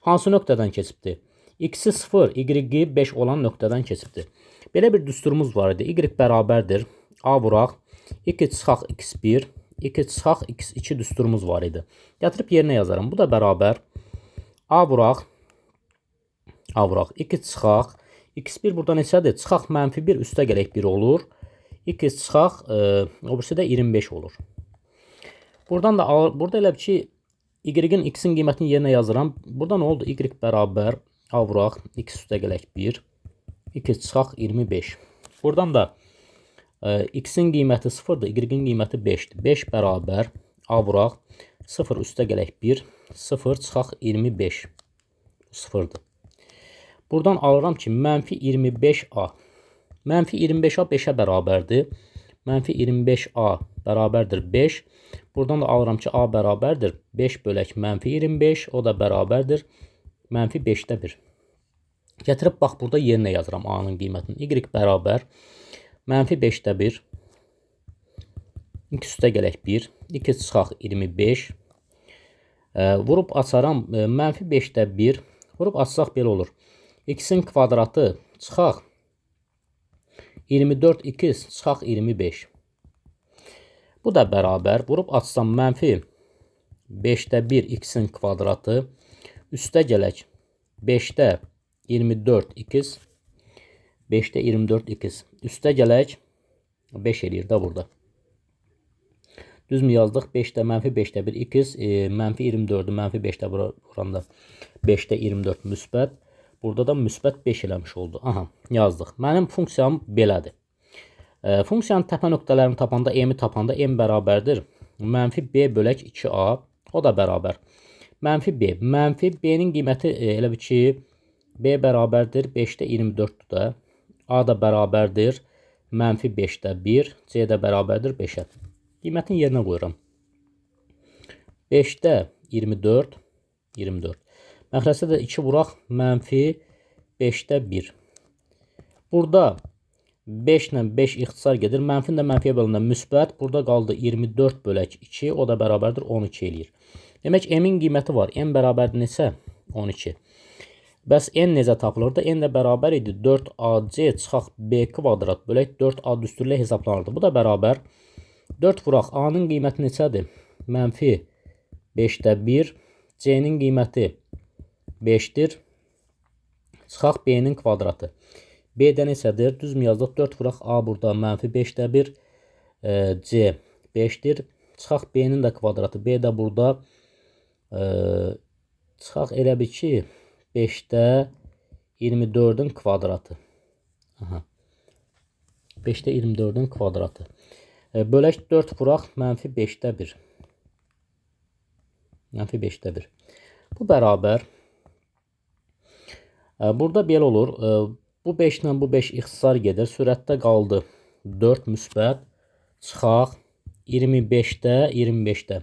Hansı nöqtədən keçibdir? X-i 0, y-i 5 olan nöqtədən keçibdir. Belə bir düsturumuz var idi. Y bərabərdir. A vuraq. 2 çıxaq x1, 2 çıxaq x2 düsturumuz var idi. Gətirib yerinə yazarım. Bu da bərabər. A vuraq. A vuraq. 2 çıxaq. x1 burada neçədir? Çıxaq -1 üstə gələk 1 olur. 2 çıxaq, o birisi də 25 olur. Buradan da burada elə ki, y-in x-in qiymətini yerinə yazıram. Burada nə oldu? Y bərabər A vuraq. X üstə gələk 1. 2 çıxaq 25. Buradan da x-in qiyməti 0-dır. Y-in qiyməti 5-dir. 5 bərabər A vuraq. 0 üstə gələk 1. 0 çıxaq 25. 0-dır. Buradan alıram ki, -25A. -25A 5-ə bərabərdir. -25A bərabərdir 5. Buradan da alıram ki, A bərabərdir 5 bölək -25. O da bərabərdir -5-də 1. Gətirib bax, burada yerinə yazıram A-nın qiymətini. Y bərabər -5-də 1. 2 üstə gələk 1. 2 çıxaq 25. Vurub açaram -5-də 1. Vurub açsaq belə olur. X-in kvadratı çıxaq 24x çıxaq 25. Bu da bərabər. Vurub açsam -5-də 1 x-in kvadratı üstə gələk 5-də 24x 5-də 24x üstə gələk 5 eləyir də burada. Düzmü yazdıq? 5-də -5-də 1 x -24-ü -5-də vuranda 5-də 24 müsbət. Burada da müsbət 5 eləmiş oldu. Aha, yazdıq. Mənim funksiyam belədir. Funksiyanın təpə nöqtələrini tapanda, m-i tapanda m bərabərdir -b bölək 2a. O da bərabər -b. -b-nin qiyməti elə bir ki, b bərabərdir 5-də 24-dür də. A da bərabərdir -5-də 1. C də bərabərdir 5-ə. Qiymətini yerinə qoyuram. 5-də 24. 24. Məxrəcdə də 2 vuraq -5-də 1. Burada 5 ilə 5 ixtisar gedir. Mənfin də mənfiyə bölündə müsbət. Burada qaldı 24 bölək 2. O da bərabərdir 12 eləyir. Demək, m-in qiyməti var. M bərabərdir neçə? 12. Bəs n necə tapılırdı? N də bərabər idi 4ac çıxaq b kvadrat bölək 4a düsturuyla hesablanırdı. Bu da bərabər 4 vuraq. A-nın qiyməti neçədir? -5-də 1. C-nin qiyməti 5-dir. Çıxaq b-nin kvadratı. B-də neçədir? Düzmü yazdıq? 4 vuraq. A burada -5-də 1. C 5-dir. Çıxaq b-nin də kvadratı. B də burada çıxaq elə bir ki 5-də 24-ün kvadratı. Aha. 5-də 24-ün kvadratı. Bölək 4 vuraq -5-də 1. -5-də 1. Bu bərabər. Burada belə olur. Bu 5 ilə bu 5 ixtisar gedir. Sürətdə qaldı 4 müsbət. Çıxaq 25-də 25-də.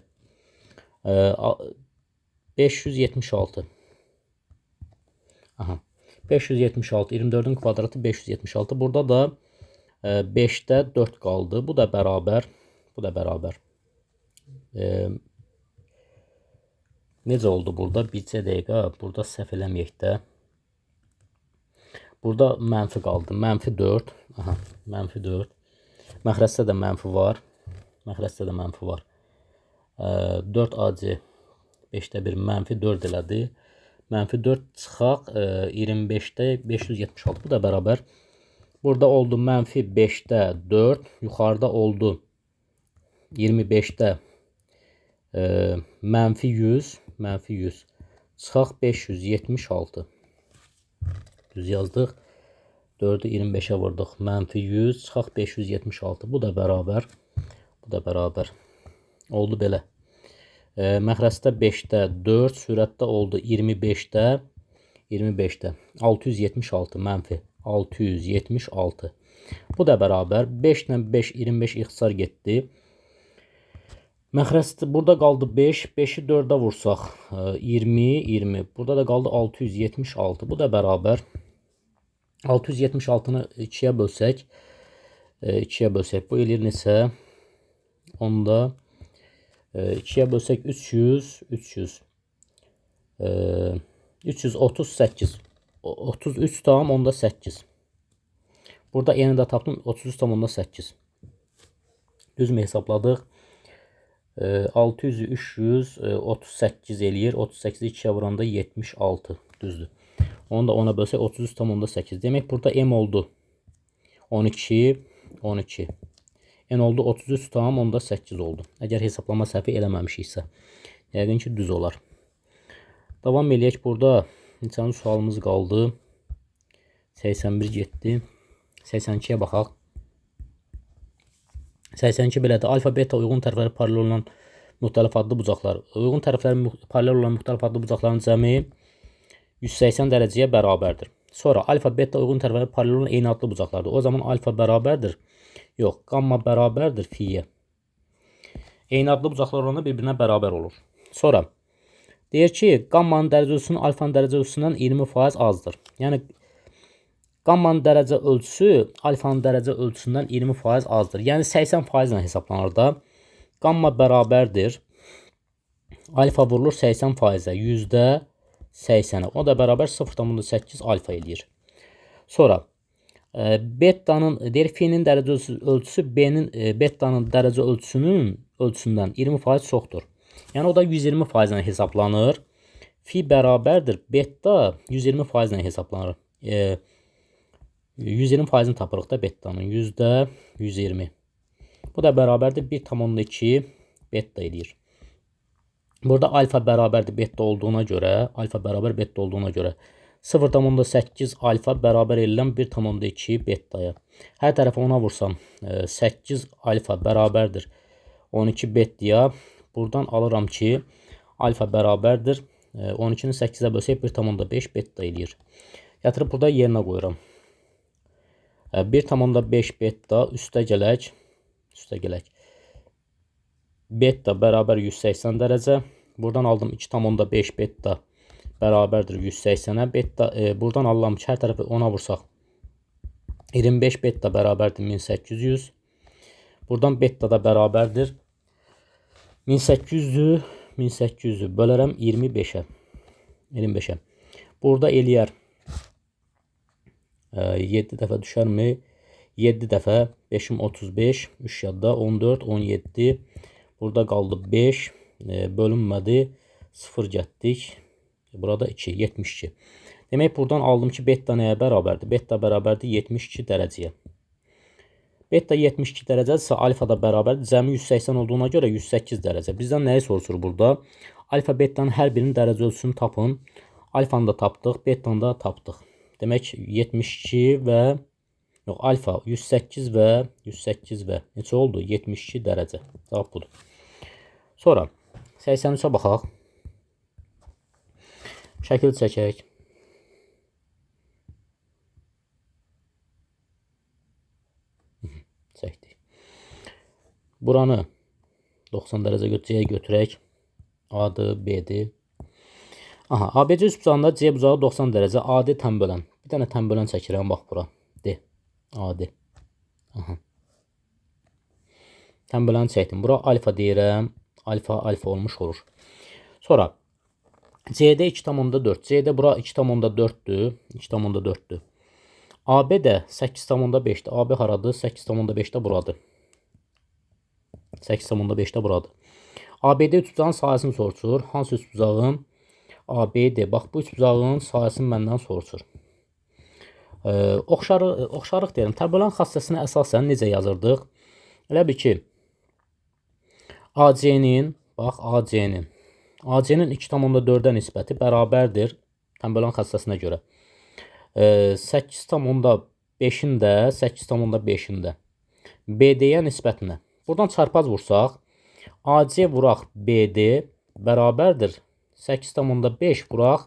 576. Aha. 576. 24-ün kvadratı 576. Burada da 5-də 4 qaldı. Bu da bərabər. Bu da bərabər. Necə oldu burada? Bircə dəqiqə. Burada səhv eləməyək də. Burada mənfi qaldı. -4. Aha, -4. Məxrəcdə də mənfi var. Məxrəcdə də mənfi var. 4ac 5-də 1 -4 elədi. -4 çıxaq 25-də 576. Bu da bərabər. Burada oldu -5-də 4. Yuxarıda oldu 25-də -100 çıxaq 576. Düz yazdıq. 4-ü 25-ə vurduq. -100 çıxaq 576. Bu da bərabər. Bu da bərabər. Oldu belə. Məxrəcdə 5-də 4, sürətdə oldu 25-də 676 mənfi 676. Bu da bərabər. 5 ilə 5 25 ixtisar getdi. Məxrəcdə burada qaldı 5. 5-i 4-ə vursaq 20. Burada da qaldı 676. Bu da bərabər. 676-nı 2-yə bölsək. 2-yə bölsək. Bu eləyir neçə? Onda 2-yə bölsək 338. 33,8. Burada eni də tapdım. 33,8. Düzmü hesabladıq? 600'ü 338 eləyir. 38'i 2'ye vuranda 76. Düzdür. Onu da ona bölsək 33,8. Demək burada m oldu 12. N oldu 33,8 oldu. Əgər hesablama səhvi eləməmişiksə. Yəqin ki düz olar. Davam eləyək burada. Neçənci sualımız qaldı? 81 getdi. 82'yə baxaq. 82 belədir. Alfa, beta uyğun tərəfləri paralel olan müxtəlif adlı bucaqlar. Uyğun tərəfləri paralel olan müxtəlif adlı bucaqların cəmi 180 dərəcəyə bərabərdir. Sonra alfa, beta uyğun tərəfləri paralel olan eyni adlı bucaqlardır. O zaman alfa bərabərdir. Yox, qamma bərabərdir fiyə. Eyni adlı bucaqlar olanda bir-birinə bərabər olur. Sonra deyir ki, qammanın dərəcə ölçüsünün alfanın dərəcə ölçüsündən 20% azdır. Yəni qammanın dərəcə ölçüsü alfanın dərəcə ölçüsündən 20% azdır. Yəni 80% ilə hesablanır da. Qamma bərabərdir. Alfa vurulur 80%-ə, %80'ə. O da bərabər 0,8 alfa eləyir. Sonra betanın deyir finin dərəcə ölçüsü betanın dərəcə ölçüsündən 20% çoxdur. Yəni o da 120% ilə hesablanır. Fi bərabərdir. Beta 120% ilə hesablanır. 120%-ni tapırıq da betanın. %120. Bu da bərabərdir 1,2 beta eləyir. Burada alfa bərabərdir beta olduğuna görə, 0,8 alfa bərabər edilən 1,2 betaya. Hər tərəfə ona vursam 8 alfa bərabərdir 12 betaya. Buradan alıram ki alfa bərabərdir 12'ni 8'ə bölsək 1,5 beta eləyir. Yatırıb burada yerinə qoyuram. 1,5 beta üstə gələk. Beta bərabər 180 dərəcə. Buradan aldım 2,5 beta bərabərdir 180'ə. Beta buradan alıram ki hər tərəfi ona vursaq 25 beta bərabərdir 1800. Buradan beta da bərabərdir 1800'ü bölərəm 25'ə. Burada eləyər 7 dəfə düşərmi? 7 dəfə 5'im 35, 3 yadda 14, 17. Burada qaldı 5, bölünmədi, 0 getdik. Burada 2, 72. Demək buradan aldım ki beta nəyə bərabərdir? Beta bərabərdir 72 dərəcəyə. Beta 72 dərəcədirsə alfa da bərabərdir. Cəmi 180 olduğuna görə 108 dərəcə. Bizdən nəyi soruşur burada? Alfa betanın hər birinin dərəcə ölçüsünü tapın. Alfanı da tapdıq, betanı da tapdıq. Demək 72 və alfa 108 və neçə oldu? 72 dərəcə. Cavab budur. Sonra 83'ə baxaq. Şəkil çəkək. Çəkdik. Buranı 90 dərəcə götürək. A-dır, B-dir. Aha, ABC üçbucağında C bucağı 90 dərəcə, AD tənbölən. Bir dənə tənbölən çəkirəm, bax bura. D. AD. Aha. Tənböləni çəkdim. Bura alfa deyirəm. Alfa olmuş olur. Sonra CD 2,4. CD bura 2,4'dür. 2,4'dür. AB də 8,5'dir. AB haradır? 8,5'də buradır. 8,5'də buradır. ABD üçbucağın sahəsini soruşur. Hansı üçbucağın? ABD. Bax bu üçbucağın sahəsini məndən soruşur. Oxşarlıq deyirəm. Tərbulent xassəsinə əsasən necə yazırdıq? Elə bil ki AC-nin, bax AC-nin 2,4-ə nisbəti bərabərdir tənbəlon xəstəsinə görə. 8,5-in də 8,5-in də BD-yə nisbətinə. Buradan çarpaz vursaq, AC vuraq BD bərabərdir 8,5 vuraq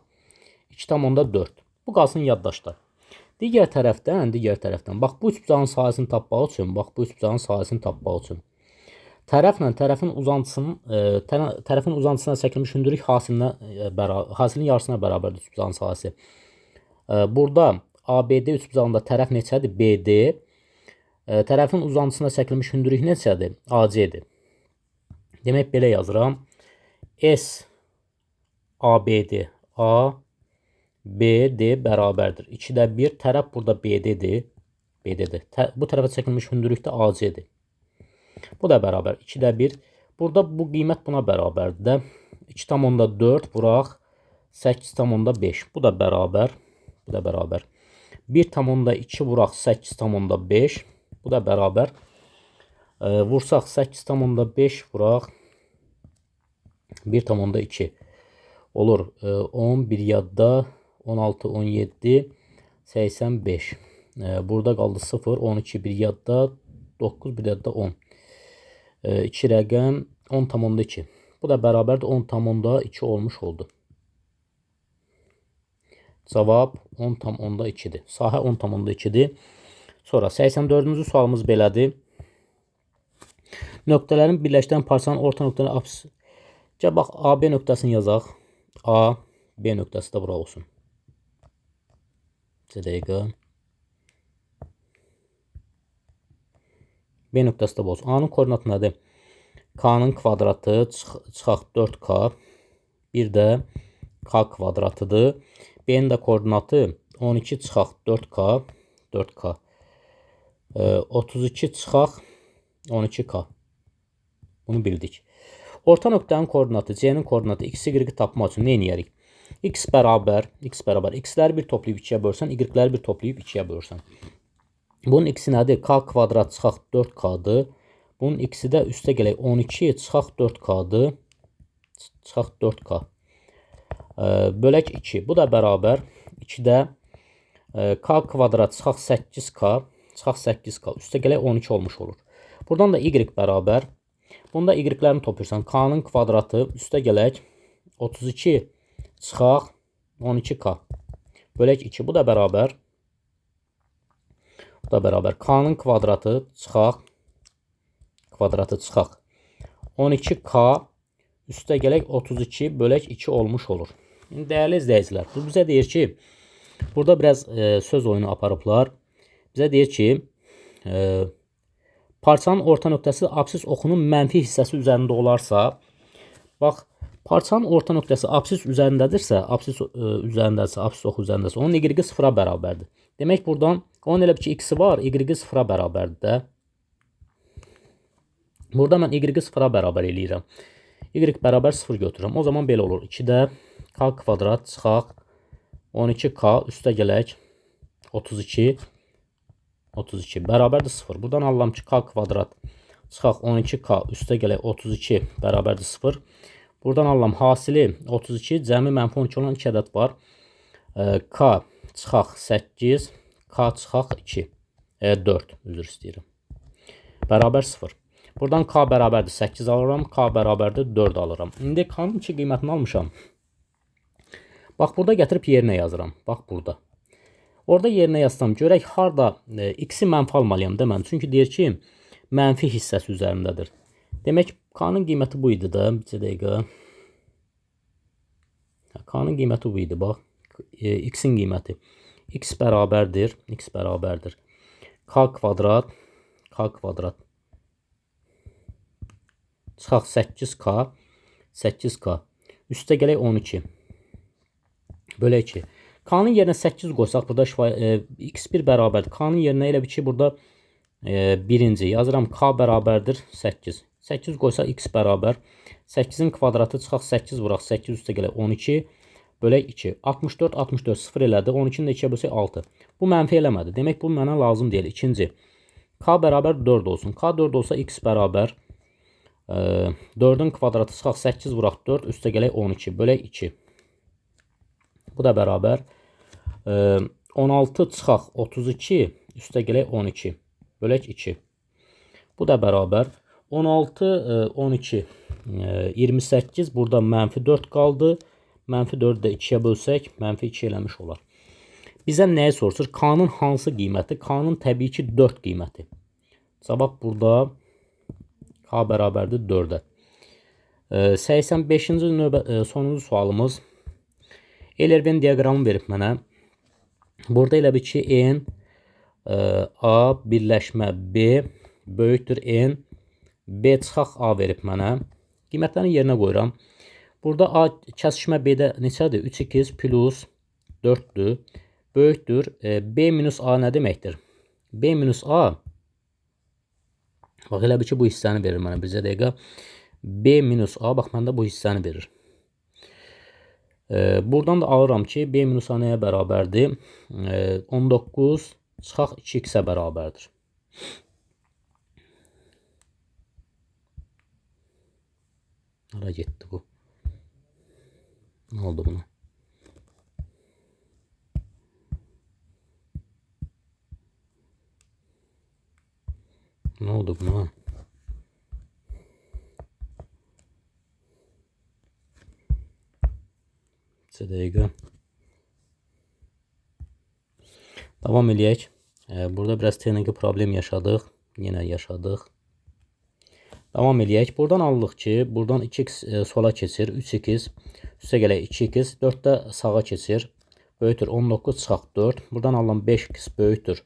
2,4. Bu qalsın yaddaşda. Digər tərəfdən, bax bu üçbucağın sahəsini tapmaq üçün, tərəflə tərəfin uzantısına çəkilmiş hündürlük hasilin yarısına bərabərdir üçbucağın sahəsi. Burada ABD üçbucağında tərəf neçədir? BD. Tərəfin uzantısına çəkilmiş hündürlük neçədir? AC-dir. Demək belə yazıram. S ABD ABD bərabərdir. 2-də 1 tərəf burada BD-dir. Bu tərəfə çəkilmiş hündürlük də AC-dir. Bu da bərabər 2-də 1. Burada bu qiymət buna bərabərdir. 2,4 vuraq 8,5. Bu da bərabər. 1,2 vuraq 8,5. Bu da bərabər. Vursaq 8,5 vuraq 1,2 olur. 10 bir yadda 16, 17, 85. Burada qaldı 0, 12 bir yadda 9 bir yadda 10. 2 rəqəm 10,2. Bu da bərabərdir 10,2 olmuş oldu. Cavab 10,2-dir. Sahə 10,2-dir. Sonra 84-cü sualımız belədir. Nöqtələrin birləşdən parçanın orta nöqtənin apsisi. Gəl bax AB nöqtəsini yazaq. A, B nöqtəsi də bura olsun. Bir dəqiqə. B nöqtəsi də bu olsun. A-nın koordinatı nədir? K-nın kvadratı çıxaq 4K. Bir də K kvadratıdır. B-nin də koordinatı 12 çıxaq 4K. 32 çıxaq 12K. Bunu bildik. Orta nöqtənin koordinatı, C-nin koordinatı x, y-i tapmaq üçün nə edərik? X bərabər, x-ləri bir toplayıb 2-yə bölsən, y-ləri bir toplayıb 2-yə bölsən. Bunun x-i nədir? K kvadrat çıxaq 4K-dır. Bunun x-i də üstə gələk 12 çıxaq 4K-dır. Çıxaq 4K. Bölək 2. Bu da bərabər 2-də K kvadrat çıxaq 8K. Çıxaq 8K. Üstə gələk 12 olmuş olur. Buradan da y bərabər. Bunda y-lərini toplayırsan. K-nın kvadratı üstə gələk 32 çıxaq 12K. Bölək 2. Bu da bərabər. K-nın kvadratı çıxaq 12K üstə gələk 32 bölək 2 olmuş olur. Dəyərli izləyicilər, bu bizə deyir ki, burada biraz söz oyunu aparıblar. Bizə deyir ki, parçanın orta nöqtəsi apsis oxunun mənfi hissəsi üzərində olarsa, bax, parçanın orta nöqtəsi apsis üzərindədirsə, apsis oxu üzərindədirsə, onun y-i 0-a bərabərdir. Demək, buradan onun elə bir ki, x-i var, y-i 0-a bərabərdir də. Burada mən y-i 0-a bərabər eləyirəm. Y bərabər 0 götürürəm. O zaman belə olur. 2-də K kvadrat çıxaq 12K üstə gələk 32 bərabərdir 0. Buradan alıram ki, K kvadrat çıxaq 12K üstə gələk 32 bərabərdir 0. Buradan alıram hasili 32, cəmi mənfi 12 olan 2 ədəd var. K çıxaq 8, K çıxaq 2, 4 üzr istəyirəm. Bərabər 0. Buradan K bərabərdir 8 alıram, K bərabərdir 4 alıram. İndi K-nın 2 qiymətini almışam. Bax, burada gətirib yerinə yazıram. Bax, burada. Orada yerinə yazsam, görək harada x-i mənfi almalıyam da mən. Çünki deyir ki, mənfi hissəsi üzərindədir. Demək, K-nın qiyməti bu idi da. Bir dəqiqə. K-nın qiyməti bu idi, bax. X-in qiyməti. X bərabərdir. K kvadrat. Çıxaq 8K. Üstə gələk 12. Bölə 2. K-nın yerinə 8 qoysaq, burada x1 bərabərdir. K-nın yerinə elə bir ki, burada birinci yazıram. K bərabərdir 8. 8 qoysaq x bərabər. 8-in kvadratı çıxaq 8 vuraq. 8 üstə gələk 12. Bölək 2. 64 0 elədi. 12-ni də 2-yə bölsək 6. Bu mənfi eləmədi. Demək, bu mənə lazım deyil. İkinci. K bərabər 4 olsun. K 4 olsa x bərabər 4-ün kvadratı çıxaq 8 vuraq 4 üstə gələk 12 bölək 2. Bu da bərabər 16 çıxaq 32 üstə gələk 12 bölək 2. Bu da bərabər 16 12 28 burada mənfi 4 qaldı. Mənfi 4-ü də 2-yə bölsək mənfi 2 eləmiş olar. Bizə nəyi soruşur? K-nın hansı qiyməti? K-nın təbii ki 4 qiyməti. Cavab burada K bərabərdir 4-ə. 85-ci sonuncu sualımız. Eyler-Venn diaqramı verib mənə. Burada elə bir ki N A birləşmə B böyükdür N B çıxaq A verib mənə. Qiymətlərini yerinə qoyuram. Burada A kəsişmə B-də neçədir? 3x plus 4-dür. Böyükdür. B minus A nə deməkdir? B minus A. Bax elə bir ki bu hissəni verir mənə. Bizə dəqiqə. B minus A. Bax məndə bu hissəni verir. Buradan da alıram ki B minus A nəyə bərabərdir? 19 çıxaq 2x-ə bərabərdir. Hara getdi bu? Ne oldu buna? Ne oldu buna? Bir dəqiqə. Davam eləyək. Burada biraz texniki problem yaşadıq. Yenə yaşadıq. Davam eləyək. Buradan alırıq ki, buradan 2x sola keçir. 3x üstə gələk 2x. 4 də sağa keçir. Böyükdür 19 çıxaq 4. Buradan alınan 5x böyükdür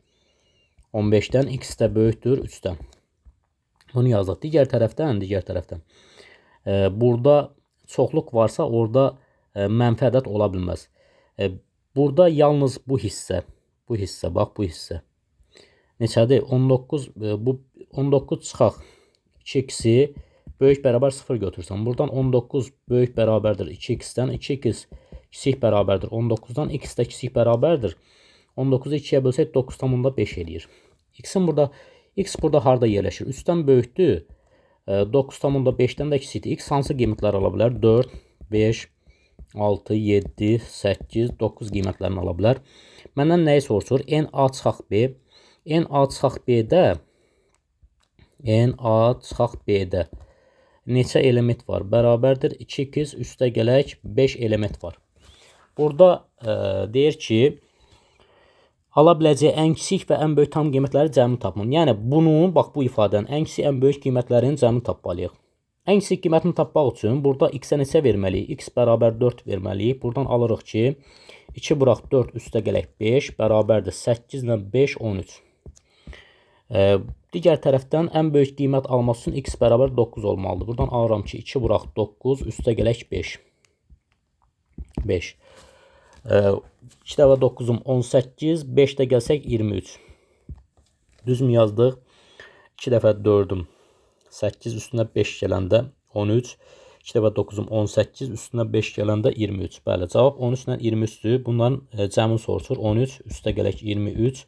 15-dən. X də böyükdür 3-dən. Bunu yazdıq. Digər tərəfdən. Burada çoxluq varsa orada mənfi ədəd ola bilməz. Burada yalnız bu hissə. Bax bu hissə. Neçədir? 19 bu 19 çıxaq 2x-i böyük bərabər 0 götürsən. Buradan 19 böyük bərabərdir 2x-dən. 2x kiçik bərabərdir 19-dan. X də kiçik bərabərdir. 19-u 2-yə bölsək 9,5 eləyir. X burada harda yerləşir? 3-dən böyükdür. 9,5-dən də kiçikdir. X hansı qiymətlər ala bilər? 4, 5, 6, 7, 8, 9 qiymətlərini ala bilər. Məndən nəyi soruşur? N A çıxaq B. N A çıxaq B-də neçə element var? Bərabərdir 2x üstə gələk 5 element var. Burada deyir ki, ala biləcək ən kiçik və ən böyük tam qiymətləri cəmini tapın. Yəni bunu, bax bu ifadənin ən kiçik, ən böyük qiymətlərinin cəmini tapmalıyıq. Ən kiçik qiymətini tapmaq üçün burada x-ə neçə verməliyik? X bərabər 4 verməliyik. Buradan alırıq ki, 2 bıraq 4 üstə gələk 5 bərabərdir 8 ilə 5 13. Digər tərəfdən ən böyük qiymət almaq üçün x bərabər 9 olmalıdır. Buradan alıram ki 2 vuraq 9 üstə gələk 5. 5. 2 dəfə 9-um 18, 5 də gəlsək 23. Düzmü yazdıq? 2 dəfə 4-üm 8 üstünə 5 gələndə 13. 2 dəfə 9-um 18 üstünə 5 gələndə 23. Bəli, cavab 13 ilə 23-dür. Bunların cəmini soruşur. 13 üstə gələk 23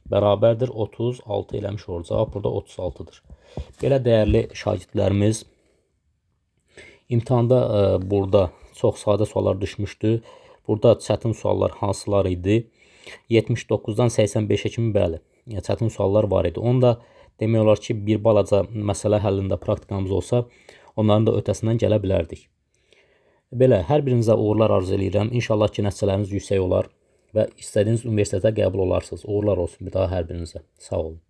bərabərdir 36 eləmiş olur. Cavab burada 36-dır. Belə dəyərli şagirdlərimiz imtahanda burada çox sadə suallar düşmüşdü. Burada çətin suallar hansılar idi? 79-dan 85-ə kimi bəli, çətin suallar var idi. Onu da demək olar ki, bir balaca məsələ həllində praktikamız olsa, onların da ötəsindən gələ bilərdik. Belə, hər birinizə uğurlar arzu edirəm. İnşallah ki, nəticələriniz yüksək olar və istədiyiniz universitetə qəbul olarsınız. Uğurlar olsun bir daha hər birinizə. Sağ olun.